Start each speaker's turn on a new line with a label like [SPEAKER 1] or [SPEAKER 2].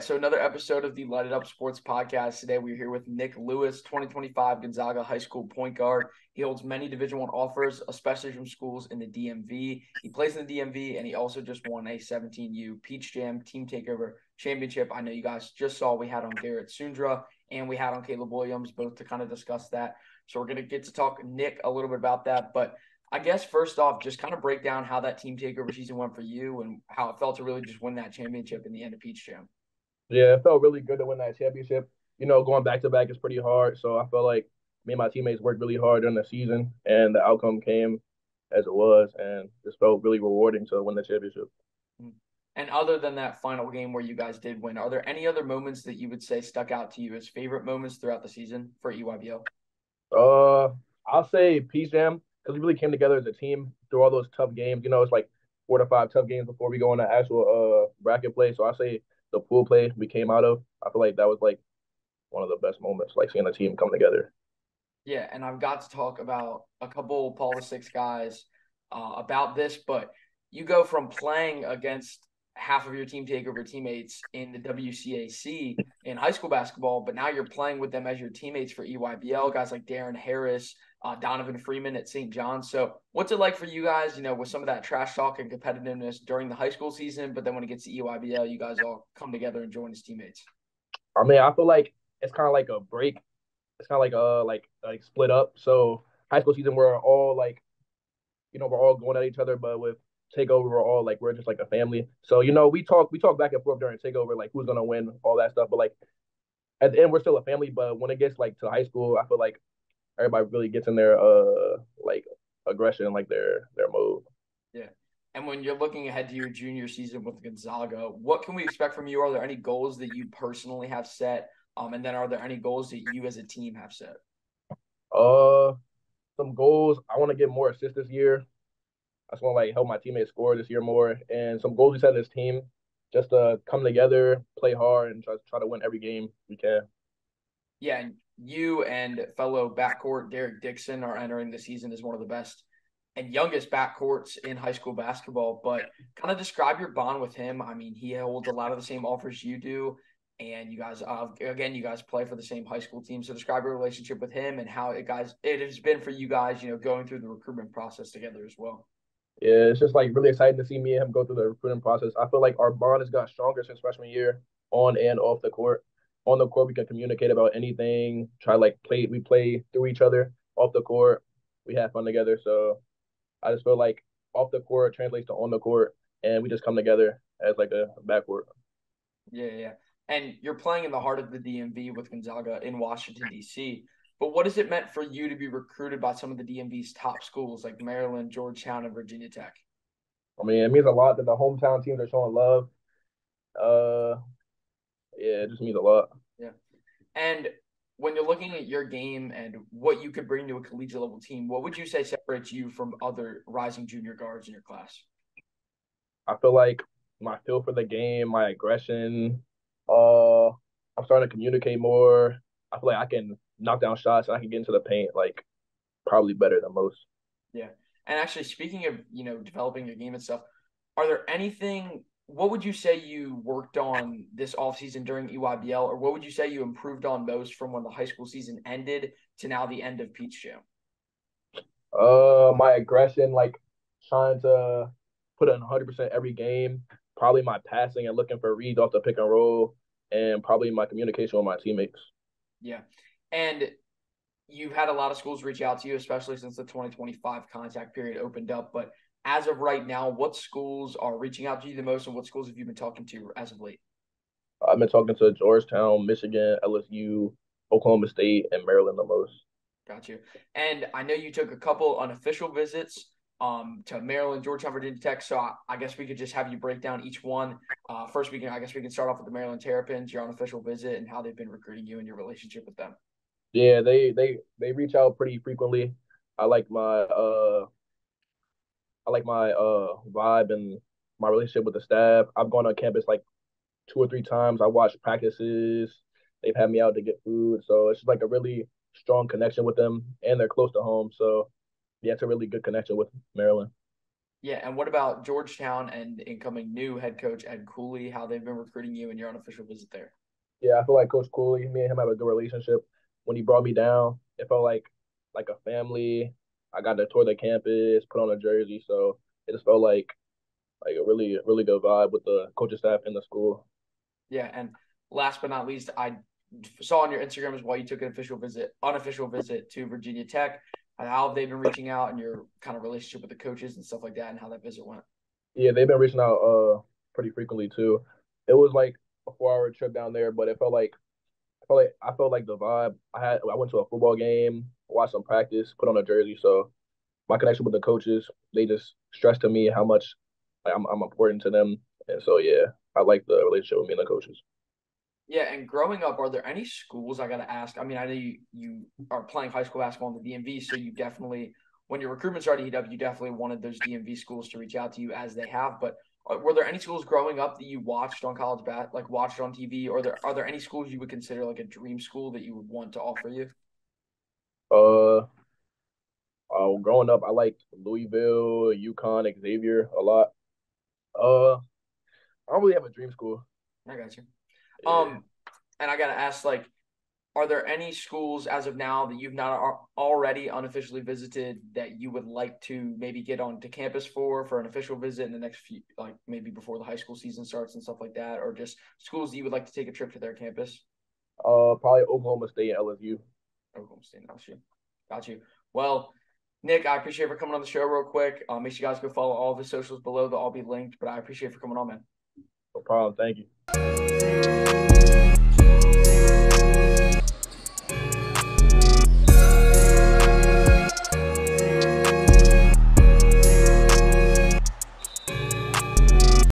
[SPEAKER 1] so another episode of the Light It Up Sports Podcast. Today we're here with Nyk Lewis, 2025 Gonzaga High School point guard. He holds many Division I offers, especially from schools in the DMV. He plays in the DMV, and he also just won a 17U Peach Jam Team Takeover Championship. I know you guys just saw we had on Garrett Sundra and we had on Caleb Williams, both to kind of discuss that. So we're going to get to talk Nyk a little bit about that, but I guess first off, just kind of break down how that team takeover season went for you and how it felt to really just win that championship in the end of Peach Jam.
[SPEAKER 2] Yeah, it felt really good to win that championship. Going back to back is pretty hard. So I felt like me and my teammates worked really hard during the season, and the outcome came as it was, and just felt really rewarding to win the championship.
[SPEAKER 1] Mm. And other than that final game where you guys did win, are there any other moments that you would say stuck out to you as favorite moments throughout the season for EYBL?
[SPEAKER 2] Uh, I'll say Peace Jam because we really came together as a team through all those tough games. It's like 4 to 5 tough games before we go on the actual bracket play. So I say the pool play we came out of. I feel like that was like one of the best moments, like seeing the team come together.
[SPEAKER 1] Yeah, and I've got to talk about a couple Paul VI guys about this, but you go from playing against half of your team takeover teammates in the WCAC in high school basketball, but now you're playing with them as your teammates for EYBL, guys like Darren Harris, Donovan Freeman at St. John's. So what's it like for you guys, with some of that trash talk and competitiveness during the high school season, but then when it gets to EYBL, you guys all come together and join as teammates?
[SPEAKER 2] I mean, I feel like it's kind of like a break. It's kind of like split up. So high school season, we're all like, we're all going at each other, but with Takeover, we're just like a family. So we talk back and forth during Takeover, like who's gonna win, all that stuff. But like at the end, we're still a family. But when it gets like to high school, I feel like everybody really gets in their like aggression, like their mode.
[SPEAKER 1] Yeah. And when you're looking ahead to your junior season with Gonzaga, what can we expect from you? Are there any goals that you personally have set? And then are there any goals that you as a team have set?
[SPEAKER 2] Uh, some goals. I want to get more assists this year. I just want to like help my teammates score this year more, and some goals we set as team, just to come together, play hard, and try to win every game we can.
[SPEAKER 1] Yeah, and you and fellow backcourt Derek Dixon are entering the season as one of the best and youngest backcourts in high school basketball. But kind of describe your bond with him. I mean, he holds a lot of the same offers you do, and you guys, again, you guys play for the same high school team. So describe your relationship with him and how it has been for you guys, going through the recruitment process together as well.
[SPEAKER 2] Yeah, it's just like really exciting to see me and him go through the recruiting process. I feel like our bond has got stronger since freshman year, on and off the court. On the court, we can communicate about anything. We play through each other. Off the court, we have fun together. So I just feel like off the court translates to on the court, and we just come together as like a backcourt.
[SPEAKER 1] Yeah, yeah. And you're playing in the heart of the DMV with Gonzaga in Washington, D.C. But what has it meant for you to be recruited by some of the DMV's top schools like Maryland, Georgetown, and Virginia Tech?
[SPEAKER 2] I mean, it means a lot that the hometown teams are showing love. Uh, yeah, it just means a lot.
[SPEAKER 1] Yeah. And when you're looking at your game and what you could bring to a collegiate level team, what would you say separates you from other rising junior guards in your class?
[SPEAKER 2] I feel like my feel for the game, my aggression, uh, I'm starting to communicate more. I feel like I can knock down shots and I can get into the paint like probably better than most.
[SPEAKER 1] Yeah. And actually, speaking of, developing your game and stuff, are there anything, what would you say you worked on this offseason during EYBL, or what would you say you improved on most from when the high school season ended to now the end of Peach Jam?
[SPEAKER 2] My aggression, like trying to put in 100% every game. Probably my passing and looking for reads off the pick and roll, and probably my communication with my teammates.
[SPEAKER 1] Yeah. And you've had a lot of schools reach out to you, especially since the 2025 contact period opened up. But as of right now, what schools are reaching out to you the most, and what schools have you been talking to as of late?
[SPEAKER 2] I've been talking to Georgetown, Michigan, LSU, Oklahoma State, and Maryland the most.
[SPEAKER 1] Got you. And I know you took a couple unofficial visits to Maryland, Georgetown, Virginia Tech. So I guess we could just have you break down each one. First, I guess we can start off with the Maryland Terrapins, your unofficial visit, and how they've been recruiting you and your relationship with them.
[SPEAKER 2] Yeah, they reach out pretty frequently. I like my uh I like my vibe and my relationship with the staff. I've gone on campus like 2 or 3 times. I watched practices. They've had me out to get food. So it's just like a really strong connection with them, and they're close to home. So yeah, it's a really good connection with Maryland.
[SPEAKER 1] Yeah, and what about Georgetown and incoming new head coach Ed Cooley? How they've been recruiting you and your unofficial visit there?
[SPEAKER 2] Yeah, I feel like Coach Cooley, me and him have a good relationship. When he brought me down, it felt like a family. I got to tour the campus, put on a jersey, so it just felt like a really good vibe with the coaching staff in the school.
[SPEAKER 1] Yeah, and last but not least, I saw on your Instagram as well you took an unofficial visit to Virginia Tech. How have they been reaching out and your kind of relationship with the coaches and stuff like that, and how that visit went?
[SPEAKER 2] Yeah, they've been reaching out pretty frequently too. It was like a 4 hour trip down there, but I felt like the vibe. I went to a football game, watched some practice, put on a jersey. So my connection with the coaches, they just stressed to me how much I'm important to them. And so yeah, I like the relationship with me and the coaches.
[SPEAKER 1] Yeah, and growing up, are there any schools I got to ask? I mean, I know you are playing high school basketball in the DMV, so you definitely, when your recruitment started heat up, you definitely wanted those DMV schools to reach out to you as they have. But were there any schools growing up that you watched on like watched on TV, or are there any schools you would consider like a dream school that you would want to offer you?
[SPEAKER 2] Uh, Growing up, I liked Louisville, UConn, Xavier a lot. I don't really have a dream school.
[SPEAKER 1] I got you.
[SPEAKER 2] Yeah.
[SPEAKER 1] And I got to ask, like, are there any schools as of now that you've not already unofficially visited that you would like to maybe get onto campus for an official visit in the next few, like maybe before the high school season starts and stuff like that, or just schools that you would like to take a trip to their campus?
[SPEAKER 2] Probably Oklahoma State and LSU.
[SPEAKER 1] Oklahoma State, got you. Well, Nick, I appreciate you for coming on the show real quick. Make sure you guys go follow all of his socials below. They'll all be linked. But I appreciate you for coming on, man.
[SPEAKER 2] No problem. Thank you.